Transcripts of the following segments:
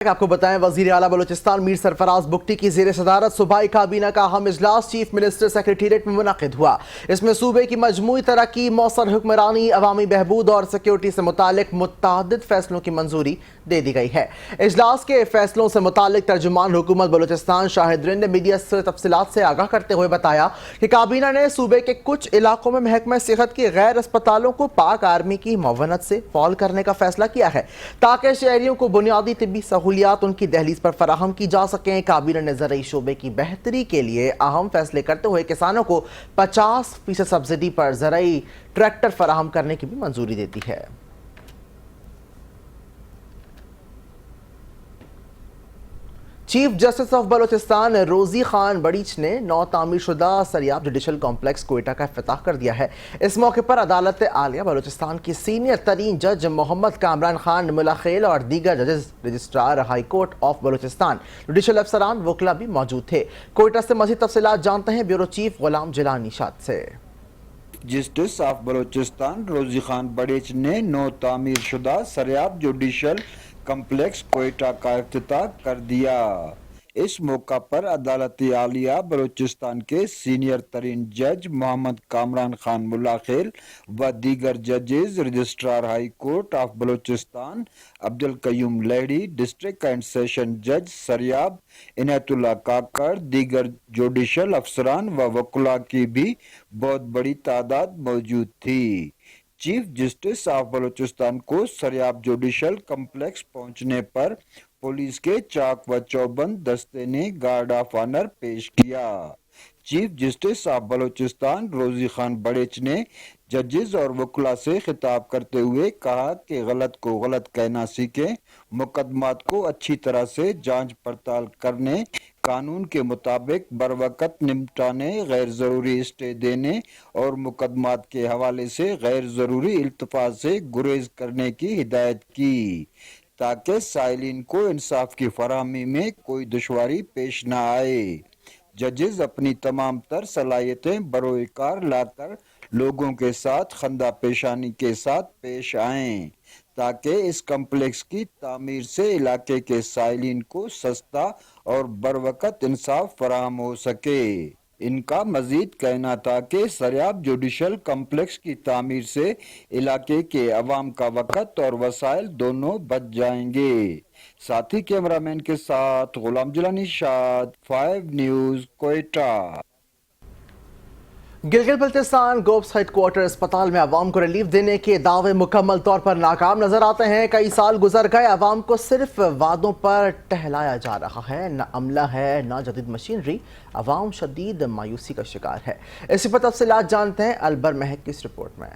आपको बताएं, वजीर आला बलूचिस्तान मीर सरफराज बुगटी की ज़ेर सदारत सूबाई काबीना का अहम इजलास चीफ मिनिस्टर सेक्रेटेरिएट में मुनक़िद हुआ। इसमें सूबे की मजमूई तरक्की, मौसर हुक्मरानी, अवामी बहबूद और सिक्योरिटी से मुतालिक मुतअद्दिद फैसलों की मंजूरी दे दी गई है। इजलास के फैसलों से मुतालिक तर्जुमान हुकूमत बलूचिस्तान शाहिद रिंद ने मीडिया से तफसीलात से आगाह करते हुए बताया कि काबीना ने सूबे के कुछ इलाकों में महकमा सेहत की गैर अस्पतालों को पाक आर्मी की मुआवनत से फॉल करने का फैसला किया है ताकि शहरियों को बुनियादी तिब्बी सहूलियात उनकी दहलीज पर फराहम की जा सकें। काबीना ने ज़रई शोबे की बेहतरी के लिए अहम फैसले करते हुए किसानों को 50% सब्सिडी पर ज़रई ट्रैक्टर फराहम करने की भी मंजूरी देती है। चीफ जस्टिस ऑफ बलूचिस्तान रोजी खान बड़ीच ने नौ तामीर शुदा सरियाब जुडिशल कॉम्प्लेक्स कोयटा का इफ्तिताह कर दिया है। इस मौके पर अदालत आलिया बलूचिस्तान की सीनियर तरीन जज मोहम्मद कामरान खान मुलाखेल और दीगर जजेस, registrar high court of Balochistan, judicial अफसरान, वकला भी मौजूद थे। कोयटा से मज़ीद तफसीलात जानते हैं ब्यूरो चीफ गुलाम जिलानी शाद से। जस्टिस ऑफ बलूचिस्तान रोजी खान बड़ीच ने नौ तामीर शुदा सरियाब जुडिशल कम्प्लेक्स कोयटा का इफ्तिताह कर दिया। इस मौका पर अदालत आलिया बलूचिस्तान के सीनियर तरीन जज मोहम्मद कामरान खान मुलाखेल व दीगर जजेस, registrar high court of Balochistan Abdul Qayyum Lahiri, district and session जज सरियाब इनायतुल्लाह काकड़, दीगर जुडिशल अफसरान व वकला की भी बहुत बड़ी तादाद मौजूद थी। चीफ जस्टिस ऑफ बलूचिस्तान को सरियाब जुडिशल कम्प्लेक्स पहुंचने पर पुलिस के चाक व चौबंद दस्ते ने गार्ड ऑफ ऑनर पेश किया। चीफ जस्टिस ऑफ बलूचिस्तान रोजी खान बड़ीच ने जजेस और वकला से खिताब करते हुए कहा कि गलत को गलत कहना सीखें, मुकदमात को अच्छी तरह से जांच पड़ताल करने, कानून के मुताबिक बरवकत निपटाने, गैर ज़रूरी स्टे देने और मुकदमात के हवाले से गैर ज़रूरी इल्तिफात से गुरेज करने की हिदायत की ताकि साइलिन को इंसाफ की फराहमी में कोई दुश्वारी पेश न आए। जजेस अपनी तमाम तर सलाहियतें बरोए कार लाकर लोगों के साथ खंदा पेशानी के साथ पेश आएं ताकि इस कम्प्लेक्स की तामीर से इलाके के साइलिन को सस्ता और बरवकत इंसाफ फराहम हो सके। इनका मजीद कहना था कि सरियाब जुडिशल कम्प्लेक्स की तामीर से इलाके के अवाम का वक़्त और वसाइल दोनों बच जाएंगे। साथी कैमरामैन के साथ गुलाम जिलानी शाद, 5 न्यूज़, कोयटा। गिलगित बल्तिस्तान गोप्स हेडक्वार्टर अस्पताल में अवाम को रिलीफ देने के दावे मुकम्मल तौर पर नाकाम नजर आते हैं। कई साल गुजर गए, अवाम को सिर्फ वादों पर टहलाया जा रहा है, न अमला है न जदीद मशीनरी। अवाम शदीद मायूसी का शिकार है। इसी पर तफसीलात जानते हैं अलबर महक की इस रिपोर्ट में।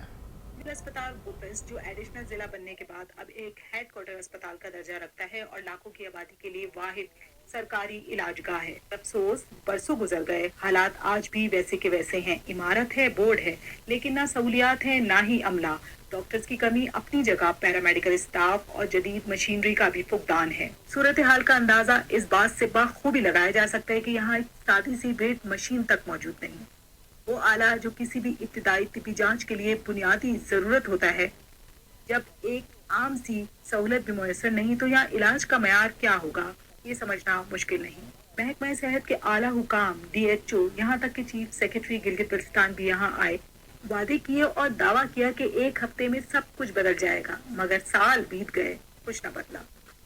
अस्पताल गोप्स जो एडिशनल जिला बनने के बाद अब एक हेडक्वार्टर अस्पताल का दर्जा रखता है और लाखों की आबादी के लिए वाहिद सरकारी इलाजगाह है। अफसोस बरसों गुजर गए, हालात आज भी वैसे के वैसे हैं। इमारत है, बोर्ड है, लेकिन ना सहूलियात है ना ही अमला। डॉक्टर्स की कमी अपनी जगह, पैरामेडिकल स्टाफ और जदीद मशीनरी का भी फुकदान है। सूरत हाल का अंदाजा इस बात से बखूबी लगाया जा सकता है कि यहाँ एक सादी सी वेट मशीन तक मौजूद नहीं, वो आला जो किसी भी इब्तिदाई तिब्बी जांच के लिए बुनियादी जरूरत होता है। जब एक आम सी सहूलत भी मुयसर नहीं तो यहाँ इलाज का मयार क्या होगा, ये समझना मुश्किल नहीं। महकमा सेहत के आला हुकाम, DHO, यहाँ तक कि चीफ सेक्रेटरी गिलगित बल्तिस्तान भी यहाँ आए, वादे किए और दावा किया कि एक हफ्ते में सब कुछ बदल जाएगा, मगर साल बीत गए, कुछ न बदला।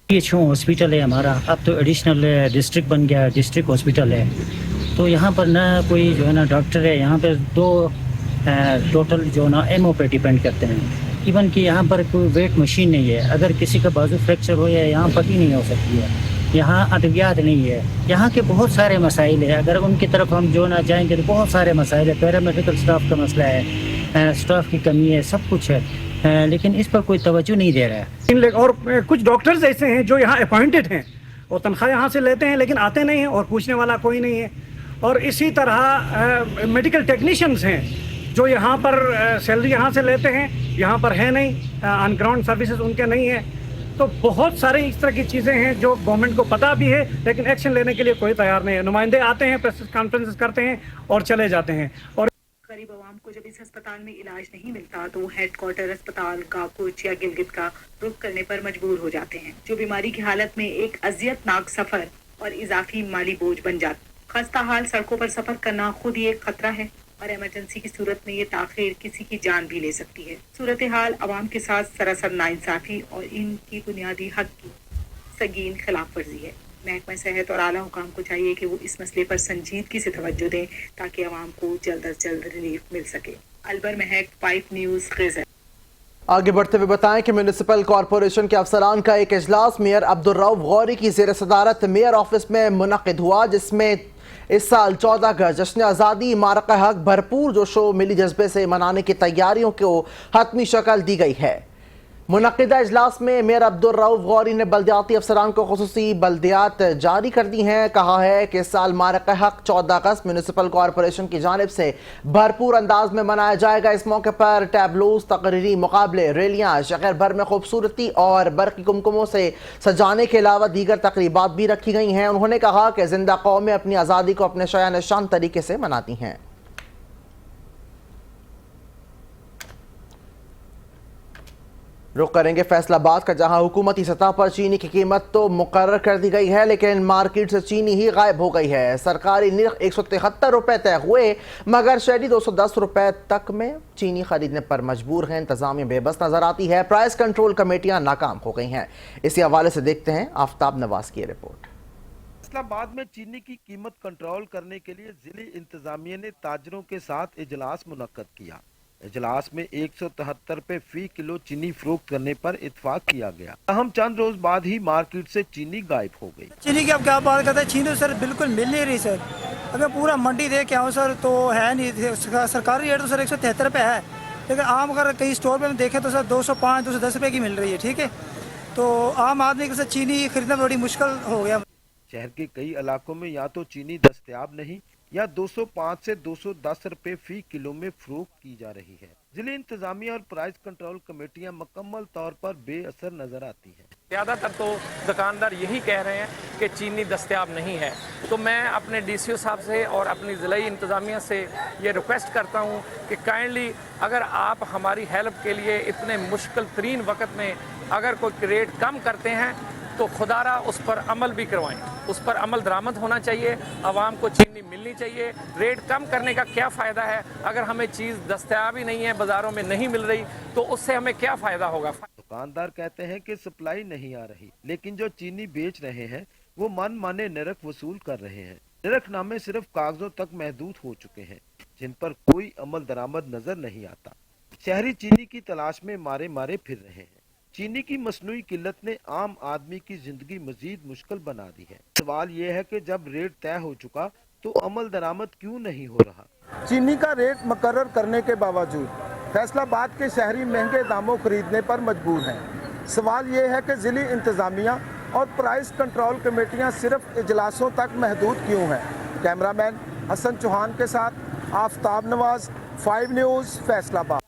DHO हॉस्पिटल है हमारा, अब तो एडिशनल डिस्ट्रिक्ट बन गया, डिस्ट्रिक्ट हॉस्पिटल है। तो यहाँ पर ना कोई जो है ना डॉक्टर है, यहाँ पर 2 टोटल जो ना MO पे डिपेंड करते हैं। इवन कि यहाँ पर कोई वेट मशीन नहीं है, अगर किसी का बाजू फ्रैक्चर हो या यहाँ पट्टी नहीं हो सकती है। यहाँ अद्वियात नहीं है। यहाँ के बहुत सारे मसाइल है, अगर उनकी तरफ हम जो ना जाएंगे तो बहुत सारे मसाइल है। पैरामेडिकल स्टाफ का मसला है, स्टाफ की कमी है, सब कुछ है, लेकिन इस पर कोई तवज्जो नहीं दे रहा है। और कुछ डॉक्टर्स ऐसे हैं जो यहाँ अपॉइंटेड हैं और तनख्वाह यहाँ से लेते हैं लेकिन आते नहीं हैं और पूछने वाला कोई नहीं है। और इसी तरह मेडिकल टेक्नीशियंस हैं जो यहाँ पर सैलरी यहाँ से लेते हैं, यहाँ पर है नहीं, ऑन ग्राउंड सर्विसेज उनके नहीं है। तो बहुत सारे इस तरह की चीज़ें हैं जो गवर्नमेंट को पता भी है लेकिन एक्शन लेने के लिए कोई तैयार नहीं है। नुमाइंदे आते हैं, प्रेस कॉन्फ्रेंसेस करते हैं और चले जाते हैं। और गरीब आवाम को जब इस अस्पताल में इलाज नहीं मिलता तो हेड क्वार्टर अस्पताल काकुच या गिलगित का रुख करने पर मजबूर हो जाते हैं, जो बीमारी की हालत में एक अजियतनाक सफर और इजाफी माली बोझ बन जाता। खस्ता हाल सड़कों पर सफर करना खुद ही एक खतरा है और इमरजेंसी की सूरत में ये ताखीर किसी की जान भी ले सकती है। सूरत हाल आवाम के साथ सरासर नाइंसाफी और इनकी बुनियादी हक की संगीन खिलाफ वर्जी है। महकमा सेहत और आला हुकाम को चाहिए कि वो इस मसले पर संजीदगी से तवज्जो दें ताकि आवाम को जल्द अज जल्द रिलीफ मिल सके। अलबर महक, 5 न्यूज़, ग़ज़ा। आगे बढ़ते हुए बताएं कि म्यूनिसिपल कॉरपोरेशन के अफसरान का एक इजलास मेयर अब्दुर्रऊफ गौरी की ज़ेर सदारत मेयर ऑफिस में मुनक़िद हुआ, जिसमें इस साल 14 अगस्त जश्न आज़ादी मारका हक भरपूर जोशो मिली जज्बे से मनाने की तैयारियों को हतमी शक्ल दी गई है। मुनक़िदा इजलास में मेयर अब्दुर्रऊफ गौरी ने बल्दियाती अफसरान को खुसूसी बल्दियात जारी कर दी हैं। कहा है कि इस साल मारका हक 14 अगस्त म्यूनिसिपल कॉरपोरेशन की जानिब से भरपूर अंदाज में मनाया जाएगा। इस मौके पर टैबलोज, तकरीरी मुकाबले, रैलियाँ, शहर भर में खूबसूरती और बरक़ी कुमकुमों से सजाने के अलावा दीगर तकरीबात भी रखी गई हैं। उन्होंने कहा कि जिंदा कौमें अपनी आज़ादी को अपने शाया निशान तरीके से मनाती हैं। रुख करेंगे फैसलाबाद का, जहां हुकूमती सतह पर चीनी की कीमत तो मुकर्रर कर दी गई है, लेकिन मार्केट से चीनी ही गायब हो गई है। सरकारी निर्ख 173 रुपए तय हुए, मगर शहरी 210 रुपए तक में चीनी खरीदने पर मजबूर है। इंतजामिया बेबस नजर आती है। प्राइस कंट्रोल कमेटियां नाकाम हो गई हैं। इसी हवाले से देखते हैं आफ्ताब नवाज की रिपोर्ट। फैसलाबाद में चीनी की कीमत कंट्रोल करने के लिए जिले इंतजामिया ने ताजरों के साथ इजलास मुनक्कद किया। इजलास में 173 रुपए फी किलो चीनी फरोख्त करने पर इत्फाक किया गया। हम चंद रोज बाद ही मार्केट से चीनी गायब हो गई। चीनी की अब क्या बात करते हैं, चीनी तो सर बिल्कुल मिल नहीं रही सर। अगर पूरा मंडी देख के आओ सर तो है नहीं। सरकारी रेट तो सर 173 रुपए है, लेकिन आम अगर कहीं स्टोर पे देखें तो सर 205 210 रुपए की मिल रही है। ठीक है, तो आम आदमी के साथ चीनी खरीदना बड़ी मुश्किल हो गया। शहर के कई इलाकों में या तो चीनी दस्तयाब नहीं या 205 से 210 रुपए फी किलो में फरोख्त की जा रही है। जिले इंतजामिया और प्राइस कंट्रोल कमेटियां मुकम्मल तौर पर बेअसर नजर आती हैं। ज़्यादातर तो दुकानदार यही कह रहे हैं कि चीनी दस्तयाब नहीं है। तो मैं अपने डीसीओ साहब से और अपनी ज़िलाई इंतज़ामिया से ये रिक्वेस्ट करता हूँ कि काइंडली अगर आप हमारी हेल्प के लिए इतने मुश्किल तरीन वक्त में अगर कोई रेट कम करते हैं तो खुदारा उस पर अमल भी करवाएं। उस पर अमल दरामद होना चाहिए। आवाम को चीनी मिलनी चाहिए। रेट कम करने का क्या फ़ायदा है अगर हमें चीज़ दस्तयाब ही नहीं है, बाज़ारों में नहीं मिल रही, तो उससे हमें क्या फ़ायदा होगा। दुकानदार कहते हैं कि सप्लाई नहीं आ रही, लेकिन जो चीनी बेच रहे हैं वो मन माने नरक वसूल कर रहे हैं। नरकनामे सिर्फ कागजों तक महदूद हो चुके हैं, जिन पर कोई अमल दरामद नजर नहीं आता। शहरी चीनी की तलाश में मारे मारे फिर रहे हैं। चीनी की मसनूई किल्लत ने आम आदमी की जिंदगी मजीद मुश्किल बना दी है। सवाल ये है कि जब रेट तय हो चुका तो अमल दरामद क्यों नहीं हो रहा। चीनी का रेट मुकर्रर करने के बावजूद फैसलाबाद के शहरी महंगे दामों खरीदने पर मजबूर हैं। सवाल ये है कि जिली इंतजामिया और प्राइस कंट्रोल कमेटियां सिर्फ इजलासों तक महदूद क्यों हैं। कैमरामैन हसन चौहान के साथ आफ्ताब नवाज, 5 न्यूज़, फैसलाबाद।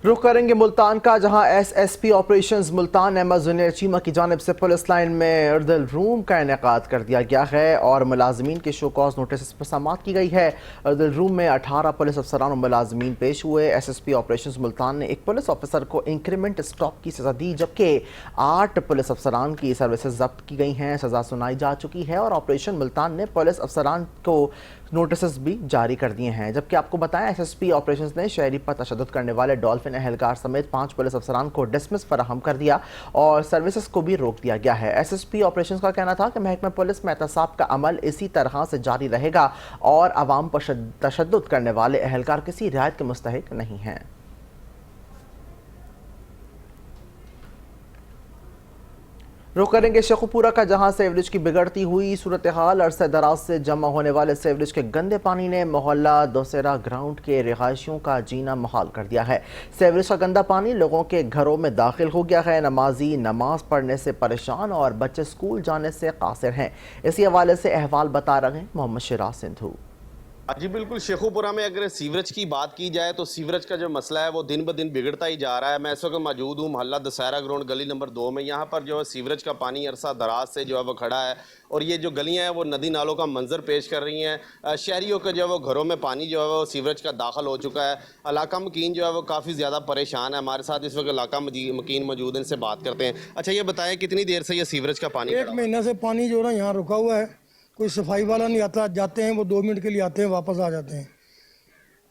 रुख करेंगे मुल्तान का, जहां एसएसपी ऑपरेशंस मुल्तान अहमद जुनैर चीमा की जानिब से पुलिस लाइन में अर्दल रूम का इनेकाद कर दिया गया है और मुलाजमीन के शो कॉज नोटिस पर समाअत की गई है। अर्दल रूम में 18 पुलिस अफसरान और मुलाजमीन पेश हुए। एसएसपी ऑपरेशंस मुल्तान ने एक पुलिस ऑफिसर को इंक्रीमेंट स्टॉप की सज़ा दी, जबकि 8 पुलिस अफसरान की सर्विसेज जब्त की गई हैं, सज़ा सुनाई जा चुकी है और ऑपरेशन मुल्तान ने पुलिस अफसरान को नोटिस भी जारी कर दिए हैं। जबकि आपको बताएं, एसएसपी ऑपरेशंस ने शहरी पर तशद्दुद करने वाले डॉल्फिन एहलकार समेत 5 पुलिस अफसरान को डिसमिस फराहम कर दिया और सर्विसेज को भी रोक दिया गया है। एसएसपी ऑपरेशंस का कहना था कि महकमा पुलिस में एहतसाब का अमल इसी तरह से जारी रहेगा और आवाम पर तशद्दुद करने वाले एहलकार किसी रियायत के मुस्तहिक नहीं हैं। रुख करेंगे शेखुपुरा का, जहां सेवरेज की बिगड़ती हुई सूरत हाल, अरसे दराज से जमा होने वाले सेवरेज के गंदे पानी ने मोहल्ला दोसेरा ग्राउंड के रिहायशियों का जीना मुहाल कर दिया है। सेवरेज का गंदा पानी लोगों के घरों में दाखिल हो गया है। नमाजी नमाज पढ़ने से परेशान और बच्चे स्कूल जाने से कासिर हैं। इसी हवाले से अहवाल बता रहे हैं मोहम्मद शिराज सिंधु। جی بالکل، شیخوپورہ میں اگر سیوریج کی بات کی جائے تو سیوریج کا جو مسئلہ ہے وہ دن بدن بگڑتا ہی جا رہا ہے. میں اس وقت موجود ہوں محلہ دسہرہ گراؤنڈ گلی نمبر 2 میں. یہاں پر جو ہے سیوریج کا پانی عرصہ دراز سے جو ہے وہ کھڑا ہے اور یہ جو گلیاں ہیں وہ ندی نالوں کا منظر پیش کر رہی ہیں. شہریوں کے جو ہے وہ گھروں میں پانی جو ہے وہ سیوریج کا داخل ہو چکا ہے. علاقہ مکین جو ہے وہ کافی زیادہ پریشان ہے. ہمارے ساتھ اس وقت علاقہ مکین موجود ہیں، ان سے بات کرتے ہیں. اچھا یہ بتائیں کتنی دیر سے یہ سیوریج کا پانی؟ 1 مہینہ سے پانی جو ہے نا یہاں رکا ہوا ہے. کوئی صفائی والا نہیں آتا، جاتے ہیں وہ 2 منٹ کے لیے آتے ہیں واپس آ جاتے ہیں.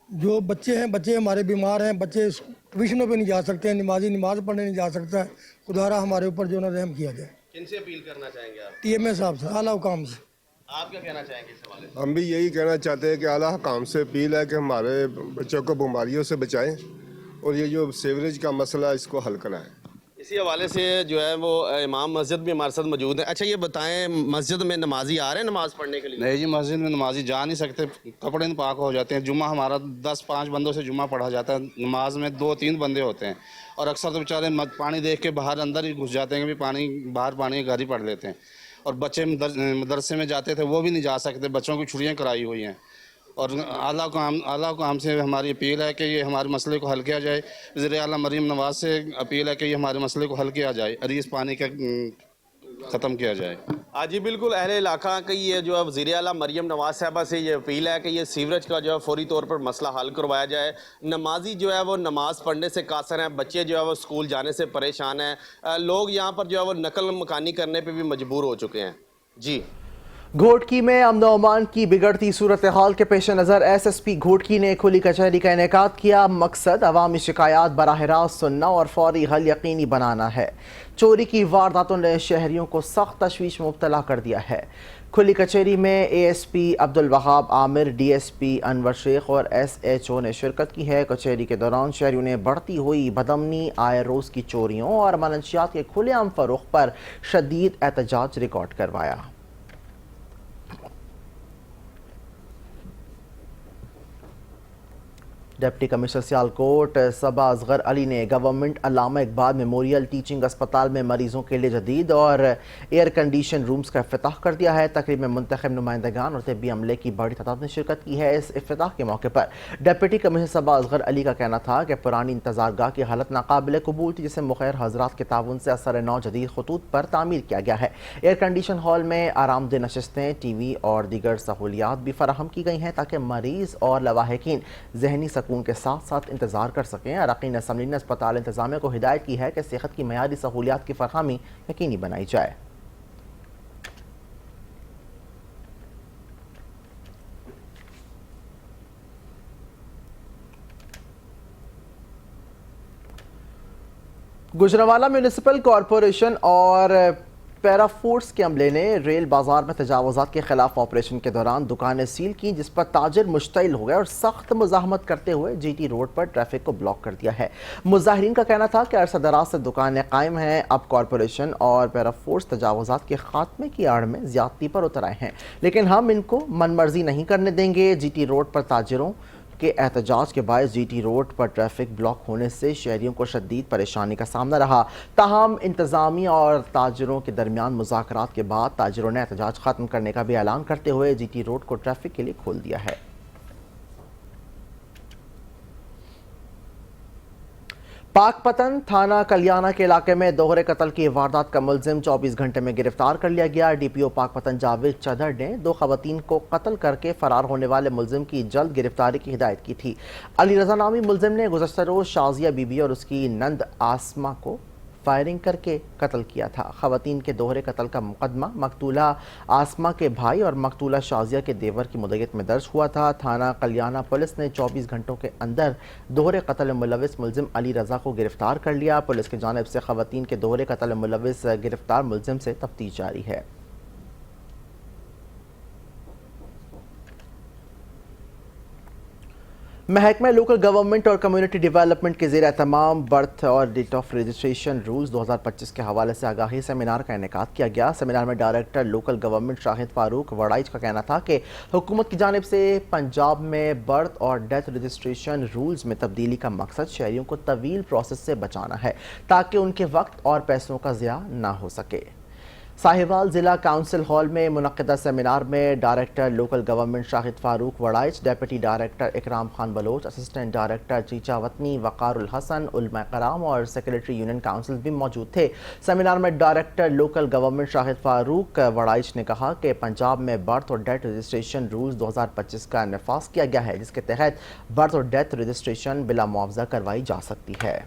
جو بچے ہمارے بیمار ہیں، بچے ٹیوشنوں پہ نہیں جا سکتے ہیں، نمازی نماز پڑھنے نہیں جا سکتا ہے. خدا ہمارے اوپر جو نا رحم کیا جائے. کن سے اپیل کرنا چاہیں گے آپ؟ TMA صاحب سے، اعلیٰ حکام سے. آپ کیا کہنا چاہیں گے اس حوالے سے؟ ہم بھی یہی کہنا چاہتے ہیں کہ اعلیٰ حکام سے اپیل ہے کہ ہمارے بچوں کو بیماریوں سے بچائیں اور یہ جو سیوریج کا مسئلہ ہے اس کو حل کرائیں. اسی حوالے سے جو ہے وہ امام مسجد بھی ہمارے ساتھ موجود ہیں. اچھا یہ بتائیں مسجد میں نمازی آ رہے ہیں نماز پڑھنے کے لیے؟ نہیں جی، مسجد میں نمازی جا نہیں سکتے، کپڑے پاک ہو جاتے ہیں. جمعہ ہمارا 10-5 بندوں سے جمعہ پڑھا جاتا ہے. نماز میں 2-3 بندے ہوتے ہیں اور اکثر تو بیچارے پانی دیکھ کے باہر اندر ہی گھس جاتے ہیں کہ پانی باہر پانی گھر ہی پڑھ لیتے ہیں. اور بچے مدرسے میں جاتے تھے وہ بھی نہیں جا سکتے، بچوں کی چھٹیاں کرائی ہوئی ہیں. اور اعلیٰ حکام سے ہماری اپیل ہے کہ یہ ہمارے مسئلے کو حل کیا جائے. وزیر اعلیٰ مریم نواز سے اپیل ہے کہ یہ ہمارے مسئلے کو حل کیا جائے، عریض پانی کا ختم کیا جائے. جی بالکل، اہل علاقہ کی یہ جو ہے وزیر اعلیٰ مریم نواز صاحبہ سے یہ اپیل ہے کہ یہ سیوریج کا جو ہے فوری طور پر مسئلہ حل کروایا جائے. نمازی جو ہے وہ نماز پڑھنے سے قاصر ہیں، بچے جو ہے وہ اسکول جانے سے پریشان ہیں. لوگ یہاں پر جو ہے وہ نقل مکانی کرنے پہ بھی مجبور ہو چکے ہیں. جی گھوٹکی میں امن و امان کی بگڑتی صورتحال کے پیش نظر SSP گھوٹکی نے کھلی کچہری کا انعقاد کیا. مقصد عوامی شکایات براہ راست سننا اور فوری حل یقینی بنانا ہے. چوری کی وارداتوں نے شہریوں کو سخت تشویش میں مبتلا کر دیا ہے. کھلی کچہری میں ASP عبدالوہاب عامر، DSP انور شیخ اور SHO نے شرکت کی ہے. کچہری کے دوران شہریوں نے بڑھتی ہوئی بدامنی، آئے روز کی چوریوں اور منشیات کے کھلے عام فروخت پر شدید احتجاج ریکارڈ کروایا. ڈپٹی کمشنر سیالکوٹ صبا اصغر علی نے گورنمنٹ علامہ اقبال میموریل ٹیچنگ اسپتال میں مریضوں کے لیے جدید اور ایئر کنڈیشن رومز کا افتتاح کر دیا ہے. تقریب میں منتخب نمائندگان اور طبی عملے کی بڑی تعداد نے شرکت کی ہے. اس افتتاح کے موقع پر ڈپٹی کمشنر صبا اصغر علی کا کہنا تھا کہ پرانی انتظار گاہ کی حالت ناقابل قبول تھی، جسے مخیر حضرات کے تعاون سے اثر نو جدید خطوط پر تعمیر کیا گیا ہے. ایئر کنڈیشن ہال میں آرام دہ نشستیں، TV اور دیگر سہولیات بھی فراہم کی گئی ہیں تاکہ مریض اور لواحقین ذہنی سکون کے ساتھ ساتھ انتظار کر سکیں. اراکین اسمبلی نے اسپتال انتظامیہ کو ہدایت کی ہے کہ صحت کی معیاری سہولیات کی فراہمی یقینی بنائی جائے. گجرانوالہ میونسپل کارپوریشن اور پیرا فوڈز کے عملے نے ریل بازار میں تجاوزات کے خلاف آپریشن کے دوران دکانیں سیل کی، جس پر تاجر مشتعل ہو گئے اور سخت مزاحمت کرتے ہوئے GT روڈ پر ٹریفک کو بلاک کر دیا ہے. مظاہرین کا کہنا تھا کہ عرصہ دراز سے دکانیں قائم ہیں. اب کارپوریشن اور پیرا فوڈز تجاوزات کے خاتمے کی آڑ میں زیادتی پر اتر آئے ہیں، لیکن ہم ان کو من مرضی نہیں کرنے دیں گے. GT روڈ پر تاجروں کے احتجاج کے باعث GT روڈ پر ٹریفک بلاک ہونے سے شہریوں کو شدید پریشانی کا سامنا رہا. تاہم انتظامیہ اور تاجروں کے درمیان مذاکرات کے بعد تاجروں نے احتجاج ختم کرنے کا بھی اعلان کرتے ہوئے GT روڈ کو ٹریفک کے لیے کھول دیا ہے. پاک پتن تھانہ کلیانہ کے علاقے میں دوہرے قتل کی واردات کا ملزم 24 گھنٹے میں گرفتار کر لیا گیا. DPO پاک پتن جاوید چدر نے 2 خواتین کو قتل کر کے فرار ہونے والے ملزم کی جلد گرفتاری کی ہدایت کی تھی. علی رضا نامی ملزم نے گزشتہ روز شازیہ بی بی اور اس کی نند آسمہ کو فائرنگ کر کے قتل کیا تھا. خواتین کے دوہرے قتل کا مقدمہ مقتولہ آسمہ کے بھائی اور مقتولہ شازیہ کے دیور کی مدعیت میں درج ہوا تھا. تھانہ کلیانہ پولیس نے 24 گھنٹوں کے اندر دوہرے قتل ملوث ملزم علی رضا کو گرفتار کر لیا. پولیس کی جانب سے خواتین کے دوہرے قتل ملوث گرفتار ملزم سے تفتیش جاری ہے. محکمہ لوکل گورنمنٹ اور کمیونٹی ڈیولپمنٹ کے زیر اہتمام برتھ اور ڈیٹ آف رجسٹریشن رولز 2025 کے حوالے سے آگاہی سیمینار کا انعقاد کیا گیا. سیمینار میں ڈائریکٹر لوکل گورنمنٹ شاہد فاروق وڑائچ کا کہنا تھا کہ حکومت کی جانب سے پنجاب میں برتھ اور ڈیتھ رجسٹریشن رولز میں تبدیلی کا مقصد شہریوں کو طویل پروسیس سے بچانا ہے تاکہ ان کے وقت اور پیسوں کا ضیاع نہ ہو سکے. साहिवाल जिला काउंसिल हॉल में मुनक्किदा सेमिनार में director local government Shahid Farooq Waraich, deputy director Ikram Khan Baloch, assistant director Chichawatni Waqarul Hasan, उलमा कराम और सेक्रेटरी यूनियन काउंसिल भी मौजूद थे। सेमिनार में director local government Shahid Farooq Waraich ने कहा कि पंजाब में बर्थ और डेथ रजिस्ट्रेशन रूल्स 2025 का नफाज किया गया है, जिसके तहत बर्थ और डेथ रजिस्ट्रेशन बिला मुआवजा करवाई जा सकती है।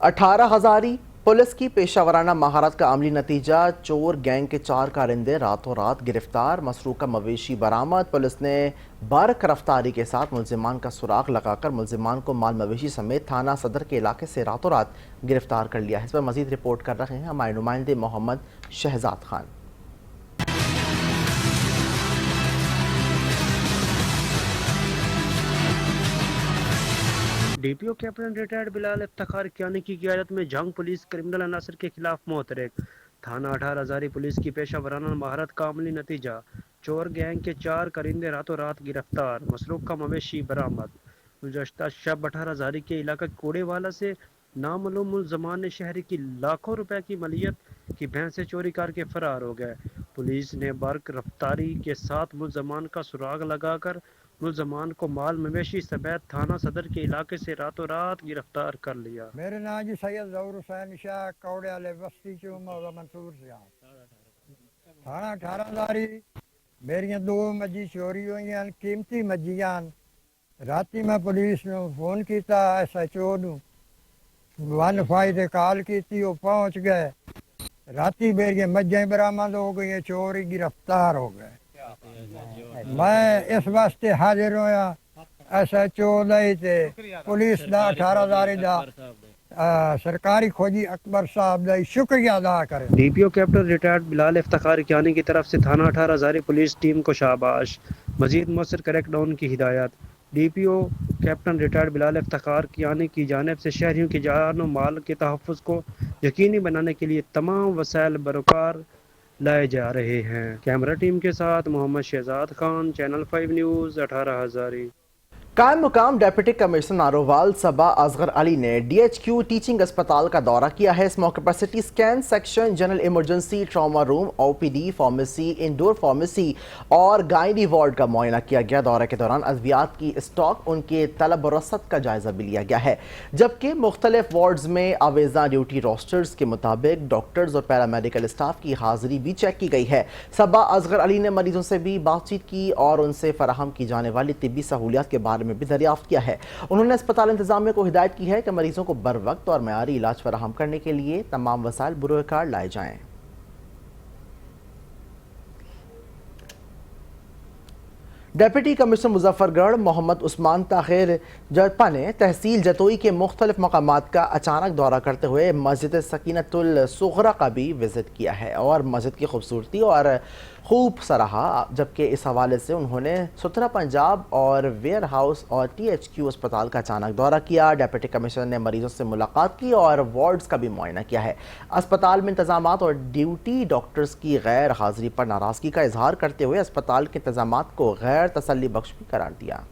18,000 पुलिस की पेशावराना महारत का अमली नतीजा, चोर गैंग के 4 कारिंदे रातों रात गिरफ्तार, मसरूका मवेशी बरामद। पुलिस ने बारक रफ्तारी के साथ मुलजिमान का सुराग लगाकर मुलजिमान को माल मवेशी समेत थाना सदर के इलाके से रातों रात गिरफ्तार कर लिया है। इस पर मजीद रिपोर्ट कर रहे हैं हमारे नुमाइंदे Mohammad Shahzad Khan. DPO captain retired Bilal Iftikhar Kiani की क़यादत में जंग पुलिस क्रिमिनल अनासर के खिलाफ मोहतरक। थाना 18,000 पुलिस की पेशा महारत का अमली नतीजा, चोर गैंग के 4 करिंदे रातों रात गिरफ्तार, मसरूक का मवेशी बरामद। गुज़श्ता शब 18,000 के इलाका कोड़ेवाला से नामालूम मुलज़मान ने शहरी की लाखों रुपए की मलियत की भैंसें चोरी करके फरार हो गए। पुलिस ने बर्क रफ्तारी के साथ मुलज़मान का सुराग लगाकर मुलजमान को माल मवेशी समेत थाना सदर के इलाके से रातों रात गिरफ्तार कर लिया। मेरे नाम जी सैयद ज़हूर हुसैन शाह कौड़े वाले बस्ती चौमा मंसूर से थाना 18,000 मेरियां 2 मज्जी चोरी हुई हैं, कीमती मज्जियां। राती मैं पुलिस ने फोन किया SHO नूं 1 से कॉल की, वो पहुंच गए। राती मेरियां मज्जियां बरामद हो गई, चोरी गिरफ्तार हो गए। मैं इस वास्ते हाजिर होया SHO पुलिस दा 18,000 दा सरकारी खोजी अकबर साहब दा शुक्रिया अदा करें। DPO captain retired Bilal Iftikhar Kiani की तरफ से थाना 18,000 पुलिस टीम को शाबाश, मजीद मौसर क्रैकडाउन की हिदायत। DPO captain retired Bilal Iftikhar Kiani की जानिब से शहरियों की जान और माल के तहफ़्फ़ुज़ को यकीनी बनाने के लिए तमाम वसाइल बरोकार लाए जा रहे हैं। कैमरा टीम के साथ मोहम्मद शहजाद खान, चैनल 5 न्यूज़ 18,000। कायम मुकाम डेप्यूटी कमिश्नर नारोवाल सबा असगर अली ने DHQ टीचिंग अस्पताल का दौरा किया है। इस मौके पर CT scan section, general emergency, trauma room, OPD, pharmacy, indoor pharmacy और गायनी वार्ड का मुआयना किया गया। दौरे के दौरान अद्वियात की स्टॉक, उनके तलब और रसद का जायजा भी लिया गया है, जबकि मुख्तलिफ वार्ड्स में आवेजा ड्यूटी रोस्टर्स के मुताबिक डॉक्टर्स और पैरामेडिकल स्टाफ की हाजिरी भी चेक की गई है। सबा असगर अली ने मरीजों से भी बातचीत की और उनसे फराहम की जाने वाली तिब्बी सहूलियात के बारे में भी दरियाफ्त किया है। उन्होंने अस्पताल इंतजामिया को हिदायत की है कि मरीजों को बर वक्त और मयारी इलाज फराहम करने के लिए तमाम वसाइल बुरोकार लाए जाएं। डेप्यूटी कमिश्नर मुजफ्फरगढ़ मोहम्मद उस्मान ताहिर जरपा ने तहसील जतोई के मुख्तलिफ मकामात का अचानक दौरा करते हुए मस्जिद सकीनतुल सुगरा का भी विजिट किया है और मस्जिद की खूबसूरती और खूब सराहा। जबकि इस हवाले से उन्होंने सुथरा पंजाब और वेयर हाउस और THQ अस्पताल का अचानक दौरा किया। डेप्यूटी कमिश्नर ने मरीजों से मुलाकात की और वार्ड्स का भी मुआयना किया है। अस्पताल में इंतजामात और ड्यूटी डॉक्टर्स की गैर हाजिरी पर नाराजगी का इजहार करते हुए अस्पताल के इंतजामात को गैर तसल्ली बख्श भी करार दिया।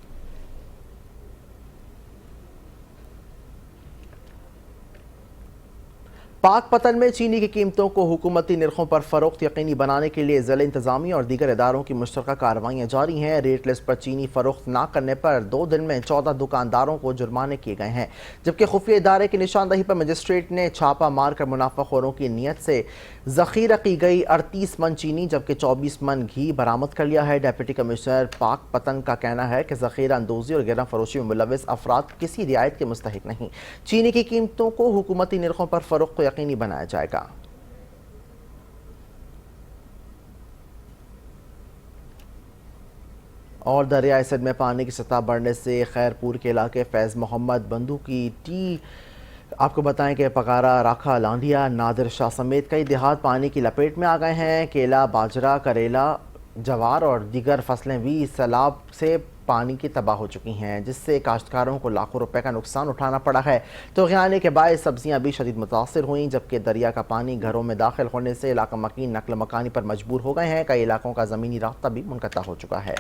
पाक पतन में चीनी की कीमतों को हुकूमती निर्खों पर फरोख्त यकीनी बनाने के लिए ज़िला इंतजामिया और दीगर इदारों की मुश्तरका कार्रवाइयाँ जारी हैं। रेट लिस्ट पर चीनी फरोख्त ना करने पर 2 दिन में 14 दुकानदारों को जुर्माने किए गए हैं, जबकि खुफिया इदारे की निशानदही पर मजिस्ट्रेट ने छापा मारकर मुनाफाखोरों की नीयत से ज़ख़ीरा की गई 38 मन चीनी जबकि 24 मन घी बरामद कर लिया है। डेप्यूटी कमिश्नर पाक पतन का कहना है कि ज़ख़ीरा अंदोज़ी और गिरह फरोशी में मुलविस अफराद किसी रियायत के मुस्तहिक नहीं। चीनी की कीमतों को हुकूमती निर्खों पर फरोख्त को यकीनी बनाया जाएगा। और दरिया सिंध में पानी की सतह बढ़ने से खैरपुर के इलाके फैज़ मोहम्मद बंधु की टी आपको बताएं कि पकारा, राखा, लांडिया, नादिर शाह समेत कई देहात पानी की लपेट में आ गए हैं। केला, बाजरा, करेला, जवार और दीगर फसलें भी सैलाब से पानी की तबाह हो चुकी हैं, जिससे काश्तकारों को लाखों रुपए का नुकसान उठाना पड़ा है। तो गियाने के बायस सब्जियां भी शदीद मुतासिर हुई, जबकि दरिया का पानी घरों में दाखिल होने से इलाका मकीन नकल मकानी पर मजबूर हो गए हैं। कई इलाकों का ज़मीनी रास्ता भी मुनक़ता हो चुका है।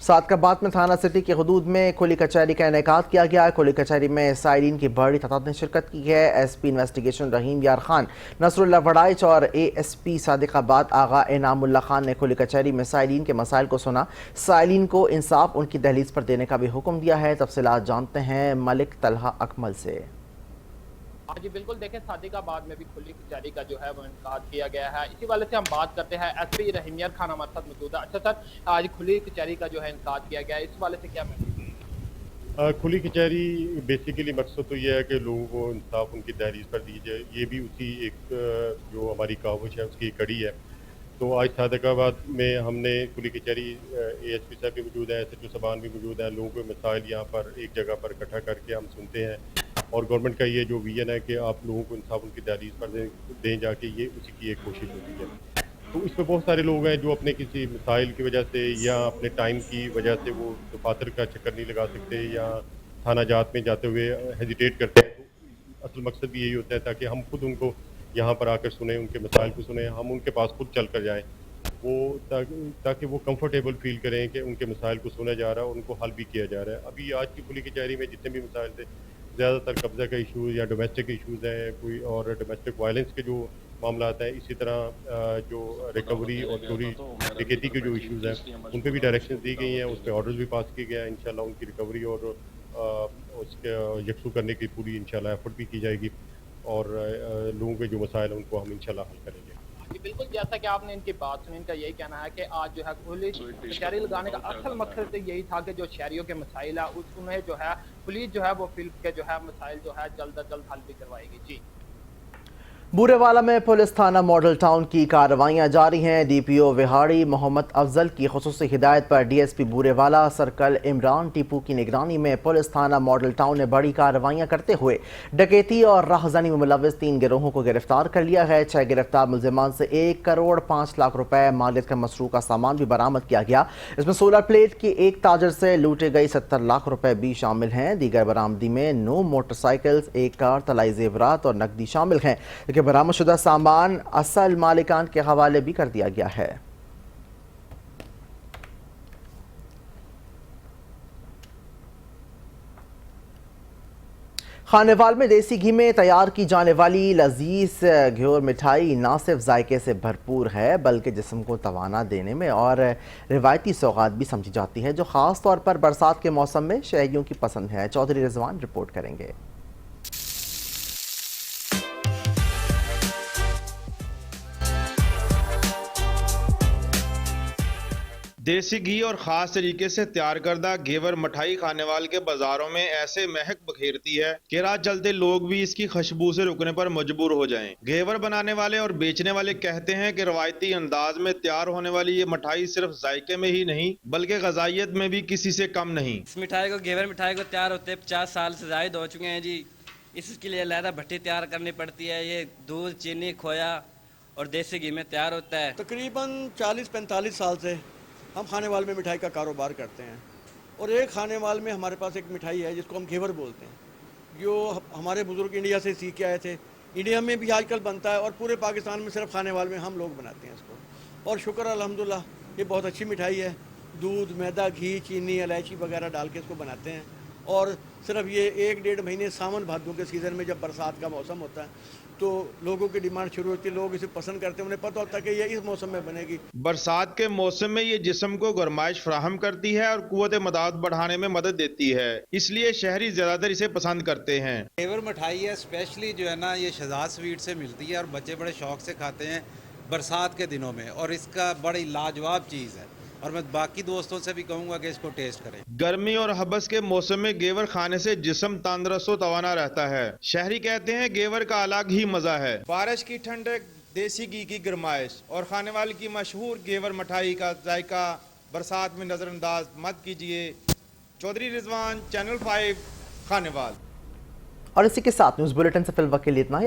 सादकाबाद में थाना सिटी की हदूद में खुली कचहरी का इनेकाद किया गया है। खुली कचहरी में साइलिन की बड़ी तादाद ने शिरकत की है। एसपी इन्वेस्टिगेशन रहीम यार खान, नसरुल्लाह वड़ाइच और एएसपी सादिकाबाद आगा इनामुल्लाह खान ने खुली कचहरी में साइलिन के मसाइल को सुना। साइलिन को इंसाफ उनकी दहलीज पर देने का भी हुक्म दिया है। तफसीलात जानते हैं मलिक तलहा अकमल से। जी बिल्कुल, देखें सादिकाबाद में भी खुली कचहरी का जो है वो इनकाद किया गया है। इसी वाले से हम बात करते हैं, एसपी रहीम यार खान हमारे साथ मौजूद है। अच्छा सर, आज खुली कचहरी का जो है इनकाद किया गया है, इस वाले से क्या मैसेज? खुली कचहरी बेसिकली मकसद तो ये है कि लोगों को इंसाफ उनकी दहलीज पर दी जाए। ये भी उसी एक जो हमारी काविश है उसकी कड़ी है। तो आज सादिकाबाद में हमने खुली कचहरी एएसपी साहब भी मौजूद हैं, एसएचओ साहबान भी मौजूद हैं। लोगों के मसाइल यहाँ पर एक जगह पर इकट्ठा करके हम सुनते हैं और गवर्नमेंट का ये जो विजन है कि आप लोगों को इंसाफ उनकी दहलीज पर दें जाके, ये उसी की एक कोशिश होती है। तो इसमें बहुत सारे लोग हैं जो अपने किसी मसाइल की वजह से या अपने टाइम की वजह से वो दफातर का चक्कर नहीं लगा सकते या थाना जात में जाते हुए हेजिटेट करते हैं। तो असल मकसद भी यही होता है ताकि हम खुद उनको यहाँ पर आकर सुने, उनके मसाइल को सुने, हम उनके पास खुद चल कर जाएँ, वो ताकि वो कंफर्टेबल फील करें कि उनके मसाइल को सुना जा रहा है और उनको हल भी किया जा रहा है। अभी आज की खुली कचहरी में जितने भी मसाइल थे, ज़्यादातर कब्ज़ा का इशूज़ या डोमेस्टिक इशूज़ हैं, कोई और डोमेस्टिक वायलेंस के जो मामला हैं, इसी तरह जो रिकवरी और चोरी डकैती के जो इशूज़ हैं उन पर भी डायरेक्शन दी गई हैं, उस पर ऑर्डर्स भी पास किए गए हैं। इंशाल्लाह उनकी रिकवरी और उसके यकसू करने की पूरी इंशाल्लाह एफर्ट भी की जाएगी और लोगों के जो मसाइल हैं उनको हम इंशाल्लाह हल करेंगे। बिल्कुल, जैसा कि आपने इनकी बात सुनी, इनका यही कहना है कि आज जो है खुली कचहरी लगाने का असल मकसद तो यही था कि जो शहरियों के मसाइल है उसमें जो है पुलिस जो है वो फील्ड के जो है मसाइल जो है जल्द अज जल्द हल भी करवाएगी। जी, बूरेवाला में पुलिस थाना मॉडल टाउन की कार्रवाइयां जारी हैं। डीपीओ विहाड़ी मोहम्मद अफजल की खुसूसी हिदायत पर डीएसपी बूरेवाला सर्कल इमरान टीपू की निगरानी में पुलिस थाना मॉडल टाउन ने बड़ी कार्रवाइयां करते हुए डकैती और राहज़नी में मुलव्वस 3 गिरोहों को गिरफ्तार कर लिया है। 6 गिरफ्तार मुलजिमान से 1 करोड़ 5 लाख रुपए मालियत का मसरूका सामान भी बरामद किया गया। इसमें सोलर प्लेट के एक ताजर से लूटे गई 70 लाख रुपए भी शामिल हैं। दीगर बरामदी में 9 मोटरसाइकिल्स, 1 कार, तलाई जेवरात और नकदी शामिल हैं। बरामदशुदा सामान असल मालिकान के हवाले भी कर दिया गया है। खानेवाल में देसी घी में तैयार की जाने वाली लजीज घ्योर मिठाई ना सिर्फ जायके से भरपूर है बल्कि जिस्म को तवाना देने में और रिवायती सौगात भी समझी जाती है, जो ख़ास तौर पर बरसात के मौसम में शहरियों की पसंद है। चौधरी रिजवान रिपोर्ट करेंगे। देसी घी और खास तरीके से तैयार करदा घेवर मिठाई खानेवाल के बाजारों में ऐसे महक बखेरती है कि राह चलते लोग भी इसकी खुशबू से रुकने पर मजबूर हो जाएं। घेवर बनाने वाले और बेचने वाले कहते हैं कि रवायती अंदाज में तैयार होने वाली ये मिठाई सिर्फ जायके में ही नहीं बल्कि ग़ज़ाइयत में भी किसी से कम नहीं। इस मिठाई को घेवर मिठाई को तैयार होते 50 साल से ज़ायद हो चुके हैं जी। इसके लिए अलहदा भट्टी तैयार करनी पड़ती है। ये दूध, चीनी, खोया और देसी घी में तैयार होता है। तकरीबन 40-45 साल से हम खानेवाल में मिठाई का कारोबार करते हैं और एक खानेवाल में हमारे पास एक मिठाई है जिसको हम घेवर बोलते हैं, जो हमारे बुजुर्ग इंडिया से सीख के आए थे। इंडिया में भी आजकल बनता है और पूरे पाकिस्तान में सिर्फ खानेवाल में हम लोग बनाते हैं इसको। और शुक्र अल्हम्दुलिल्लाह ये बहुत अच्छी मिठाई है। दूध, मैदा, घी, चीनी, इलायची वगैरह डाल के इसको बनाते हैं और सिर्फ ये 1-1.5 महीने सावन भादों के सीज़न में जब बरसात का मौसम होता है तो लोगों की डिमांड शुरू होती है, लोग इसे पसंद करते हैं, उन्हें पता होता है कि ये इस मौसम में बनेगी। बरसात के मौसम में ये जिस्म को गरमाइश फराहम करती है और कुव्वत मदाद बढ़ाने में मदद देती है, इसलिए शहरी ज्यादातर इसे पसंद करते हैं। घेवर मिठाई है स्पेशली जो है ना ये शहजाद स्वीट से मिलती है और बच्चे बड़े शौक से खाते हैं बरसात के दिनों में और इसका बड़ी लाजवाब चीज़ है और मैं बाकी दोस्तों से भी कहूँगा कि इसको टेस्ट करें। गर्मी और हबस के मौसम में घेवर खाने से जिस्म तंदुरुस्त व तवाना रहता है। शहरी कहते हैं घेवर का अलग ही मजा है। बारिश की ठंडक, देसी घी की गरमाइश और खानेवाल की मशहूर घेवर मिठाई का जायका बरसात में नजरअंदाज मत कीजिए। चौधरी रिजवान, चैनल 5, खानेवाल। और इसी के साथ न्यूज़ बुलेटिन से फिल वक्त के लिए इतना ही।